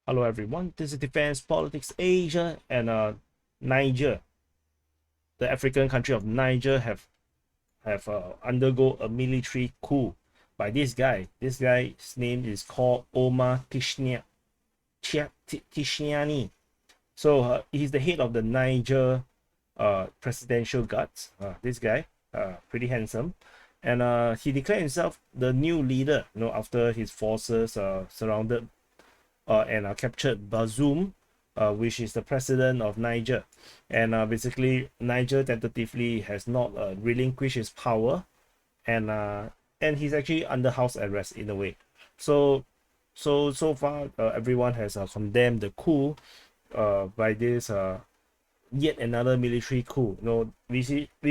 Hello everyone, this is Defense Politics Asia, and Niger, the African country of Niger, have undergo a military coup by this guy. This guy's name is called Omar Tishniani. So he's the head of the Niger presidential guards. This guy, pretty handsome, and he declared himself the new leader. After his forces surrounded and captured Bazoum, which is the president of Niger. And basically, Niger tentatively has not relinquished his power, and he's actually under house arrest in a way. So far, everyone has condemned the coup by this yet another military coup, which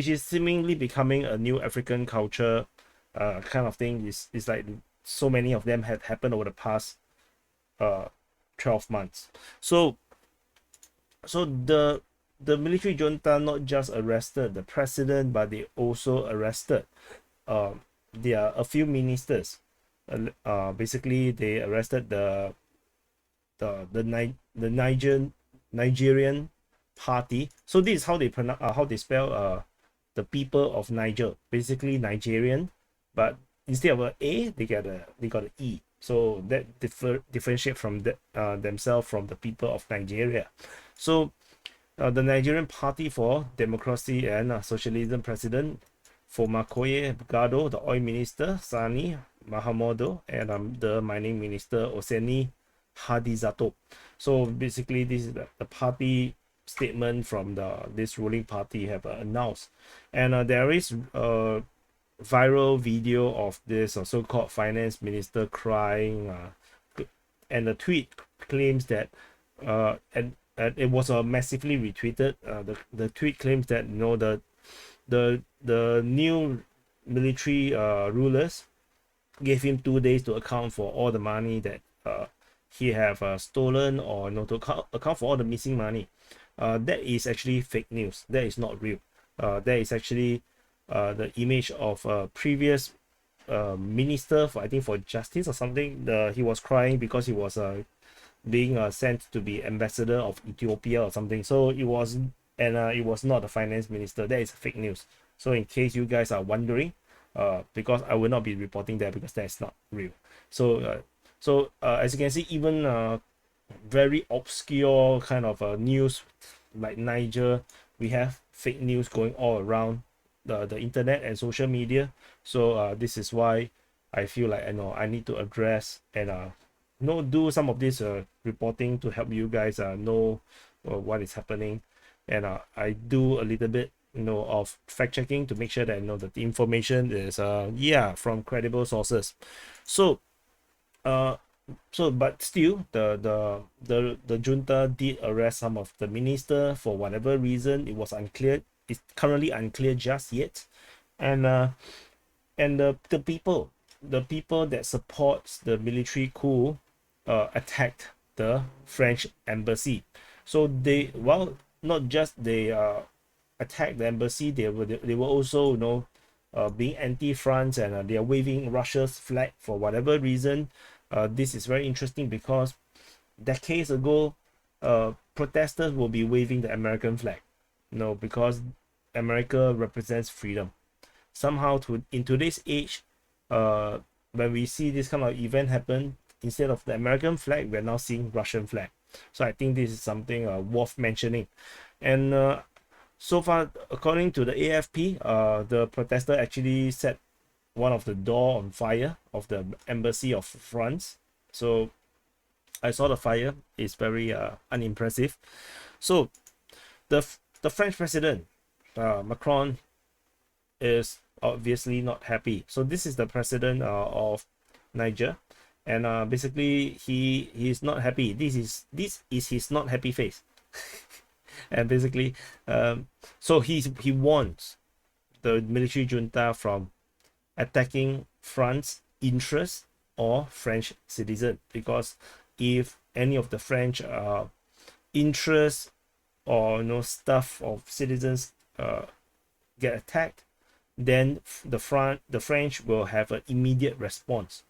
is seemingly becoming a new African culture kind of thing. Is like so many of them have happened over the past uh 12 months. So the military junta not just arrested the president, but they also arrested there are a few ministers. Basically they arrested the Nigerian party. So this is how they pronounce how they spell the people of Niger, basically Nigerian, but instead of a they got an e, so that differentiate from themselves from the people of Nigeria. So the Nigerian Party for Democracy and Socialism president Fomakoye Gado, the oil minister Sani Mahamodo, and the mining minister Oseni Hadizato. So basically this is the party statement from this ruling party have announced. And there is a viral video of this so-called finance minister crying, and the tweet claims that and it was massively retweeted. The tweet claims that the new military rulers gave him 2 days to account for all the money that he have stolen, or to account for all the missing money. That is actually fake news. That is not real. That is actually the image of a previous minister for, I think, for justice or something. He was crying because he was being sent to be ambassador of Ethiopia or something. So it was, and it was not the finance minister. That is fake news. So in case you guys are wondering, because I will not be reporting that, because that's not real. So as you can see, even very obscure kind of news like Niger, we have fake news going all around the internet and social media. So this is why I feel like I need to address and do some of this reporting to help you guys know what is happening. And I do a little bit of fact checking to make sure that that the information is from credible sources. So but still, the junta did arrest some of the minister for whatever reason. It was unclear. It's currently unclear just yet. And the people that supports the military coup attacked the French embassy. So they, well, not just they attacked the embassy, they were also being anti-France, and they are waving Russia's flag for whatever reason. This is very interesting because decades ago, protesters will be waving the American flag, because America represents freedom. Somehow, in today's age, when we see this kind of event happen, instead of the American flag, we're now seeing Russian flag. So I think this is something worth mentioning. And so far, according to the AFP, the protester actually set one of the door on fire of the embassy of France. So I saw the fire. It's very unimpressive. So the French president Macron is obviously not happy. So this is the president of Niger, and basically he's not happy. This is his not happy face. And basically so he wants the military junta from attacking France interests or French citizen, because if any of the French interests or stuff of citizens get attacked, then the French will have an immediate response.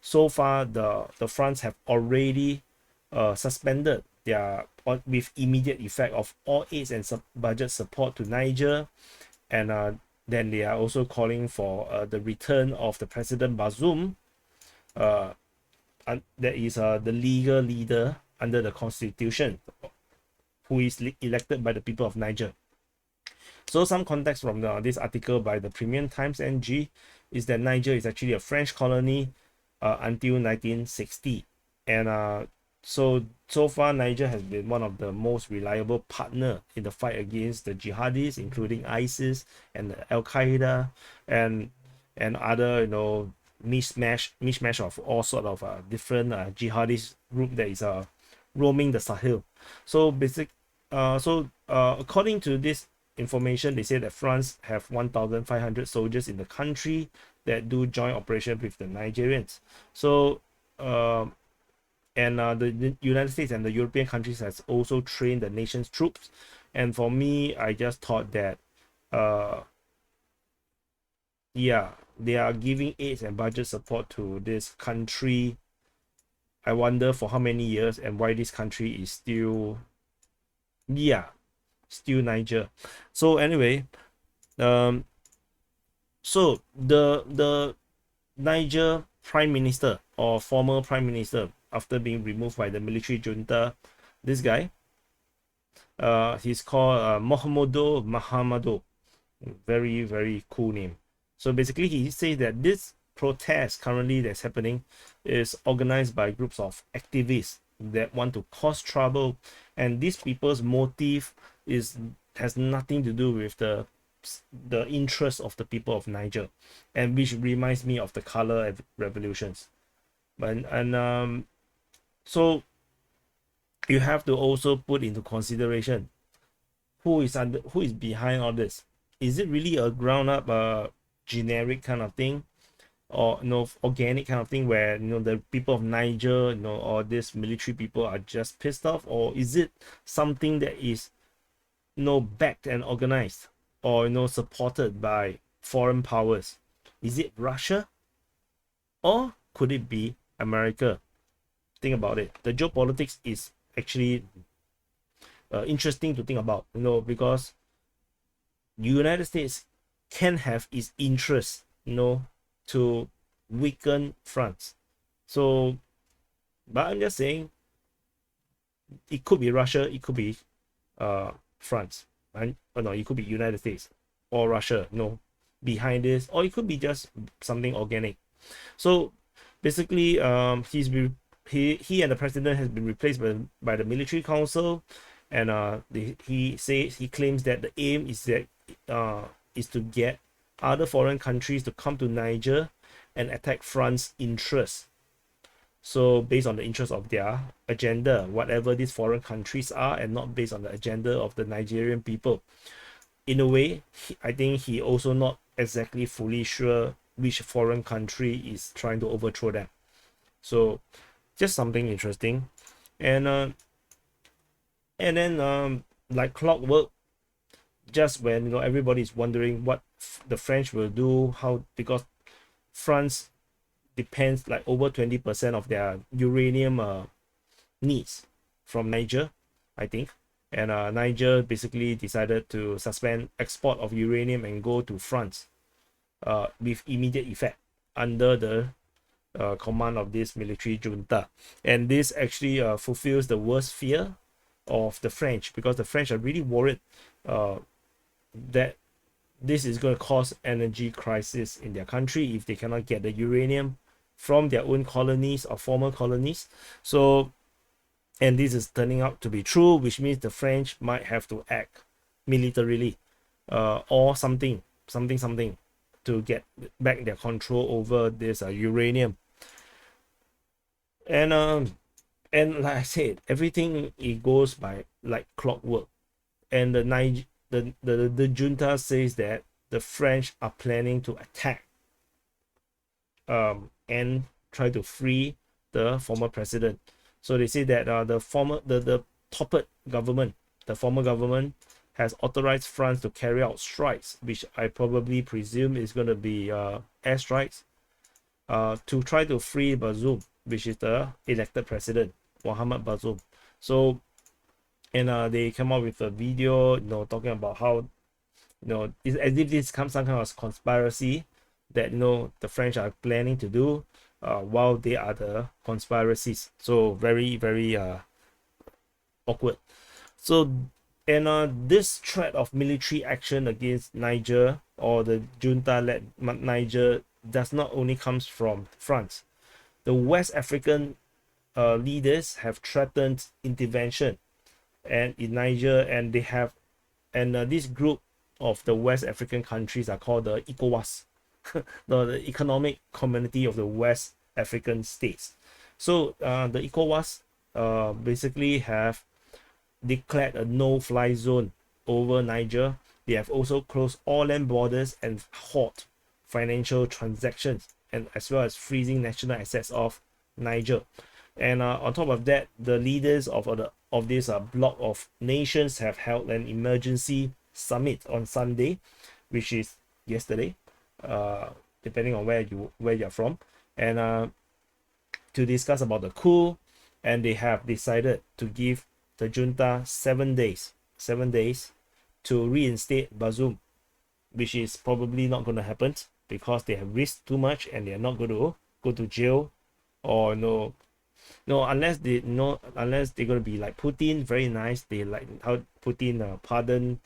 So far, the France have already suspended their with immediate effect of all aids and budget support to Niger, and then they are also calling for the return of the President Bazoum, that is the legal leader under the constitution, who is elected by the people of Niger. So some context from this article by the Premium Times NG is that Niger is actually a French colony until 1960, and so far Niger has been one of the most reliable partner in the fight against the jihadis, including ISIS and Al Qaeda and other mishmash of all sort of different jihadist group that is roaming the Sahel. So according to this information, they say that France have 1,500 soldiers in the country that do joint operation with the Nigerians. So the United States and the European countries has also trained the nation's troops. And for me, I just thought that yeah, they are giving aids and budget support to this country. I wonder for how many years and why this country is still Niger. So anyway, so the Niger prime minister or former prime minister, after being removed by the military junta, this guy, he's called Mohamed Bazoum. Very, very cool name. So basically he says that this protest currently that's happening is organized by groups of activists that want to cause trouble, and these people's motive has nothing to do with the interest of the people of Niger, and which reminds me of the color revolutions. So you have to also put into consideration who is behind all this. Is it really a ground up generic kind of thing, or organic kind of thing, where the people of Niger, or these military people are just pissed off, or is it something that is backed and organized, or supported by foreign powers? Is it Russia, or could it be America? Think about it. The geopolitics is actually interesting to think about, because the United States can have its interest, to weaken France. So, but I'm just saying, it could be Russia, it could be France, and no, it could be United States or Russia, behind this, or it could be just something organic. So basically, he and the president has been replaced by the military council, and he claims that the aim is to get other foreign countries to come to Niger and attack France's interests. So based on the interest of their agenda, whatever these foreign countries are, and not based on the agenda of the Nigerian people. In a way, I think he also not exactly fully sure which foreign country is trying to overthrow them. So just something interesting. And then like clockwork, just when everybody's wondering what the French will do, because France depends like over 20% of their uranium needs from Niger, I think. And Niger basically decided to suspend export of uranium and go to France with immediate effect under the command of this military junta. And this actually fulfills the worst fear of the French, because the French are really worried that this is going to cause energy crisis in their country if they cannot get the uranium from their own colonies or former colonies. So, and this is turning out to be true, which means the French might have to act militarily or something to get back their control over this uranium. And like I said, everything, it goes by like clockwork. And the junta says that the French are planning to attack and try to free the former president. So they say that the former government has authorized France to carry out strikes, which I probably presume is going to be airstrikes, to try to free Bazoum, which is the elected president. Mohamed Bazoum. So, and they came up with a video, talking about how, it's as if this comes some kind of conspiracy that, the French are planning to do, while they are the conspiracies. So very, very awkward. So, and this threat of military action against Niger, or the junta-led Niger, does not only comes from France. The West African leaders have threatened intervention and in Niger, and they have, and this group of the West African countries are called the ECOWAS, the Economic Community of the West African States. So the ECOWAS basically have declared a no-fly zone over Niger. They have also closed all land borders and halt financial transactions, and as well as freezing national assets of Niger. And on top of that, the leaders of this bloc of nations have held an emergency summit on Sunday, which is yesterday, depending on where you're from, and to discuss about the coup. And they have decided to give the junta 7 days to reinstate Bazoum, which is probably not going to happen because they have risked too much and they are not going to go to jail, or unless they're going to be like Putin, very nice. They like how Putin pardoned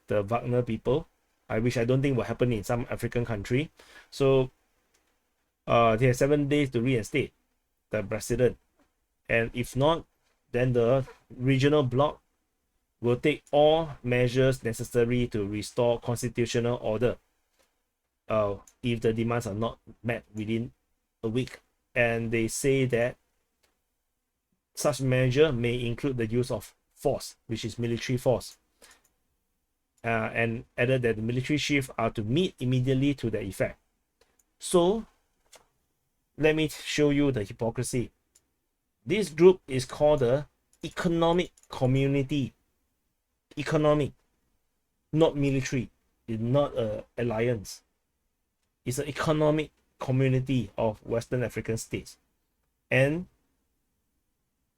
the Wagner people, which I don't think will happen in some African country. So they have 7 days to reinstate the president, and if not, then the regional bloc will take all measures necessary to restore constitutional order if the demands are not met within a week. And they say that such measure may include the use of force, which is military force, and added that the military chiefs are to meet immediately to that effect. So let me show you the hypocrisy. This group is called the Economic Community. Economic, not military. It's not an alliance. It's an economic community of Western African states. And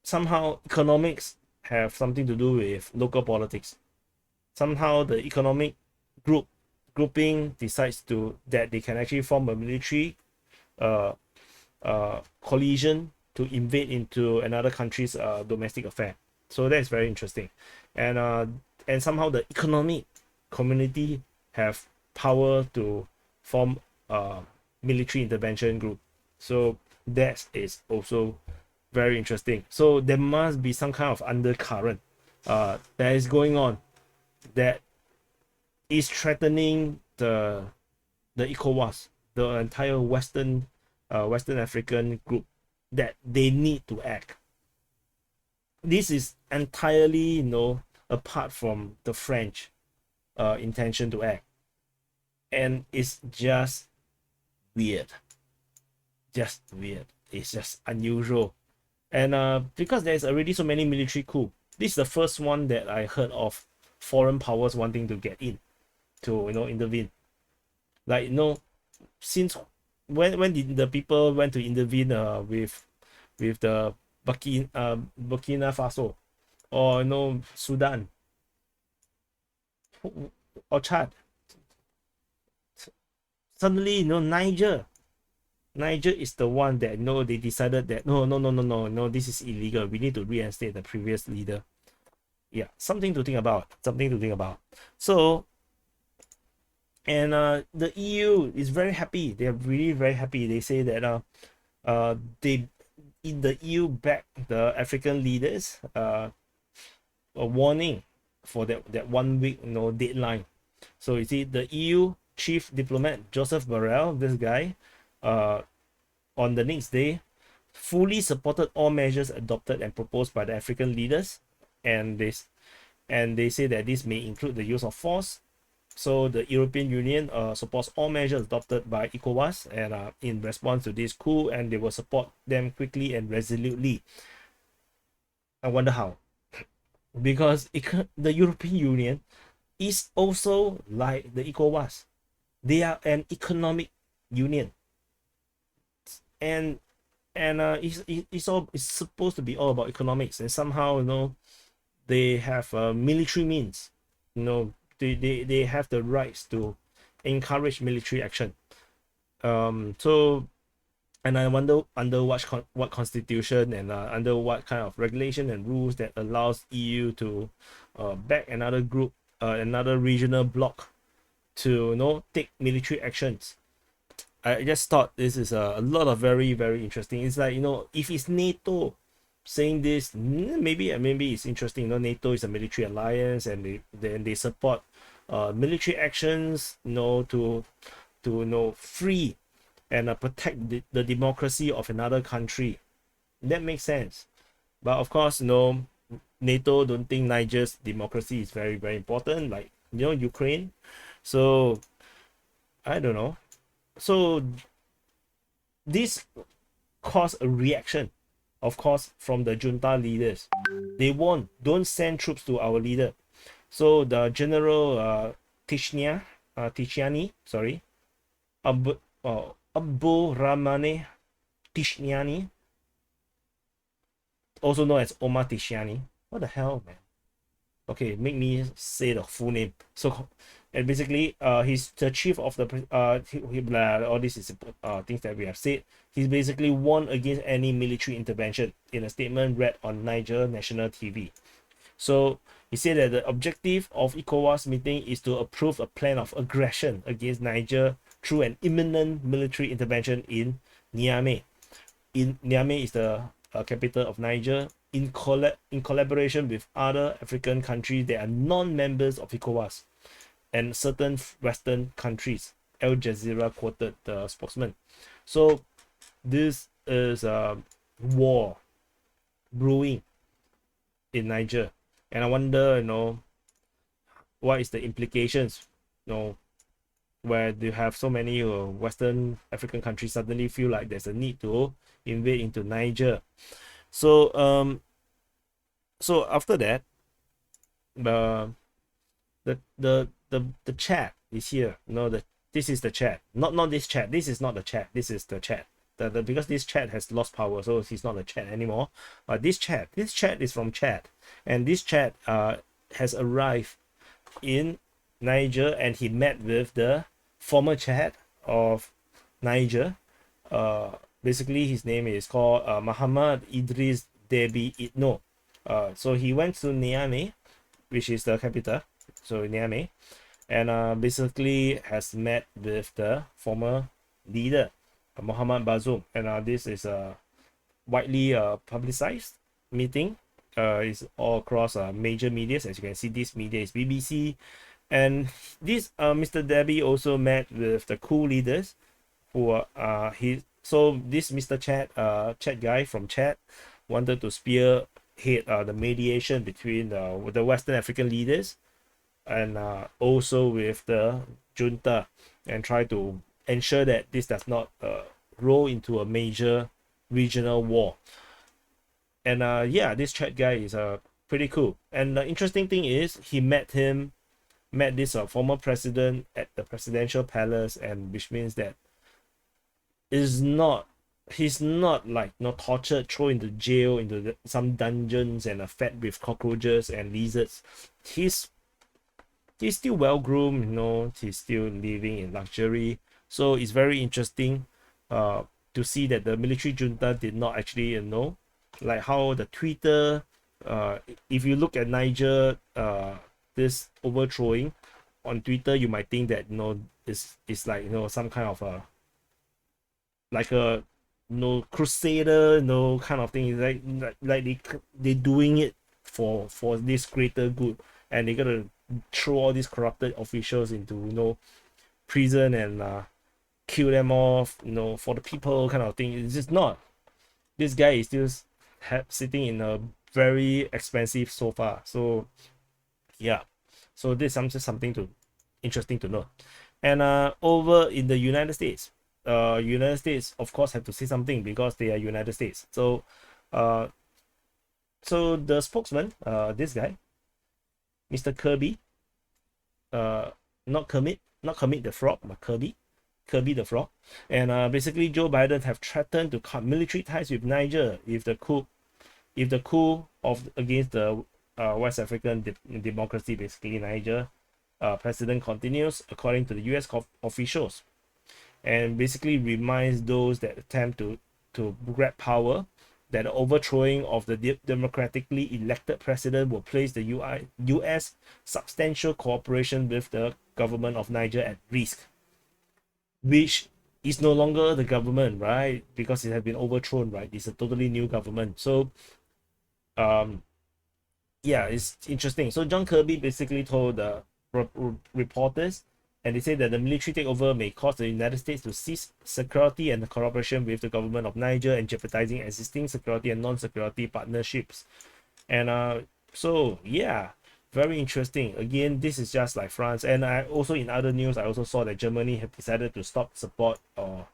somehow economics have something to do with local politics. Somehow the economic grouping decides that they can actually form a military coalition to invade into another country's domestic affair. So that's very interesting. And somehow the economic community have power to form a military intervention group. So that is also very interesting. So there must be some kind of undercurrent that is going on that is threatening the ECOWAS, the entire Western African group, that they need to act. This is entirely, apart from the French intention to act, and it's just weird. It's just unusual. And because there's already so many military coups, this is the first one that I heard of foreign powers wanting to get in to intervene. Like, since when did the people went to intervene with the Burkina Faso, or Sudan, or Chad? Suddenly, Niger is the one that they decided that no, this is illegal. We need to reinstate the previous leader. Yeah, something to think about. So, and the EU is very happy. They are really very happy. They say that the EU backed the African leaders a warning for that 1 week deadline. So you see, the EU chief diplomat Joseph Borrell, this guy, on the next day, fully supported all measures adopted and proposed by the African leaders, and they say that this may include the use of force. So the European Union supports all measures adopted by ECOWAS and in response to this coup, and they will support them quickly and resolutely. I wonder how, because the European Union is also like the ECOWAS. They are an economic union, and and it's supposed to be all about economics, and somehow, you know, they have military means, you know, they have the rights to encourage military action. So, and I wonder under what constitution and under what kind of regulation and rules that allows EU to back another group, another regional bloc to, you know, take military actions. I just thought this is a lot of very, very interesting. It's like, you know, if it's NATO saying this, maybe it's interesting. You know, NATO is a military alliance, and they support military actions, you know, to you know, free and protect the democracy of another country. That makes sense. But of course, you know, NATO don't think Niger's democracy is very, very important, like, you know, Ukraine. So I don't know. So this caused a reaction, of course, from the junta leaders. They warned, don't send troops to our leader. So the General Tishiani, sorry, Abu Ramane Tishiani, also known as Omar Tishiani. What the hell, man? Okay, make me say the full name. So, and basically, he's the chief of the all this is things that we have said. He's basically warned against any military intervention in a statement read on Niger national TV. So he said that the objective of ECOWAS meeting is to approve a plan of aggression against Niger through an imminent military intervention in Niamey. Niamey is the capital of Niger, in collaboration with other African countries that are non-members of ECOWAS and certain Western countries. Al Jazeera quoted the spokesman. So this is a war brewing in Niger, and I wonder, you know, what is the implications, you know, where you have so many Western African countries suddenly feel like there's a need to invade into Niger. So so after that, the chat is here. You know, this is the chat, not this chat. This is not the chat. This is the chat. Because this chat has lost power, so he's not a chat anymore. But this chat is from chat, and this chat has arrived in Niger, and he met with the former chat of Niger. Basically his name is called Muhammad Idris Deby Itno. So he went to Niamey, which is the capital, so Niamey, and basically has met with the former leader, Mohamed Bazoum, and this is a widely publicized meeting. It's all across major medias. As you can see, this media is BBC, and this Mr. Deby also met with the coup leaders, who so this Mr. Chat guy from Chat wanted to spearhead the mediation between with the Western African leaders, and also with the junta, and try to ensure that this does not roll into a major regional war. And yeah, this Chat guy is pretty cool. And the interesting thing is, he met this former president at the presidential palace, and which means that he's not like, you know, tortured, thrown into jail, into some dungeons, and fed with cockroaches and lizards. He's still well groomed, you know. He's still living in luxury. So it's very interesting to see that the military junta did not actually, you know, like how the Twitter, if you look at Niger, this overthrowing on Twitter, you might think that, you know, it's like, you know, some kind of a, like a, you know, crusader, you know, kind of thing. Like they doing it for this greater good, and they're gonna throw all these corrupted officials into, you know, prison and kill them off, you know, for the people, kind of thing. It's just not. This guy is still sitting in a very expensive sofa. So yeah, so this is just something interesting to note. And over in the United States, United States of course have to say something, because they are United States. So so the spokesman, this guy, Mr. Kirby, not Kermit the Frog, but Kirby, Kirby the Frog. And basically Joe Biden have threatened to cut military ties with Niger if the coup of against the West African democracy, basically Niger, president continues, according to the US officials, and basically reminds those that attempt to grab power that the overthrowing of the democratically elected president will place the US substantial cooperation with the government of Niger at risk, which is no longer the government, right? Because it has been overthrown, right? It's a totally new government. So yeah, it's interesting. So John Kirby basically told the reporters, and they say that the military takeover may cause the United States to cease security and cooperation with the government of Niger and jeopardizing existing security and non-security partnerships. And so yeah, very interesting. Again, this is just like France. And I also, in other news, I also saw that Germany have decided to stop support or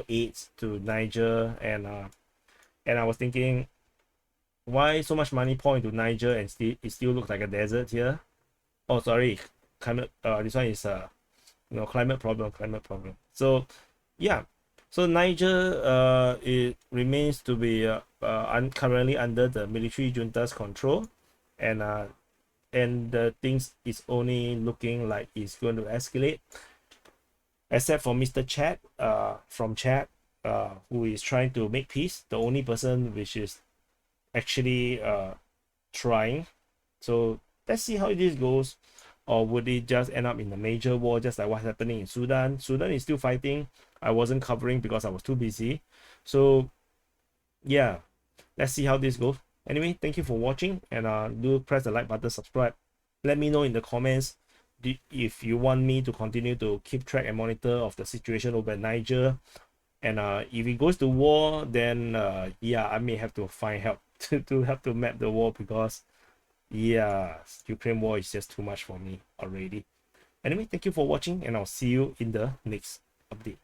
aids to Niger. And I was thinking, why so much money pour into Niger and it still looks like a desert here? Oh, sorry, climate. This one is climate problem. So yeah, so Niger it remains to be currently under the military junta's control, and the things is only looking like it's going to escalate, except for Mr. Chad from Chad, who is trying to make peace, the only person which is actually trying. So let's see how this goes. Or would it just end up in a major war, just like what's happening in Sudan? Sudan is still fighting. I wasn't covering because I was too busy. So yeah, let's see how this goes. Anyway, thank you for watching, and do press the like button, subscribe. Let me know in the comments if you want me to continue to keep track and monitor of the situation over Niger. And if it goes to war, then yeah, I may have to find help to help to map the war, because yeah, Ukraine war is just too much for me already. Anyway, thank you for watching, and I'll see you in the next update.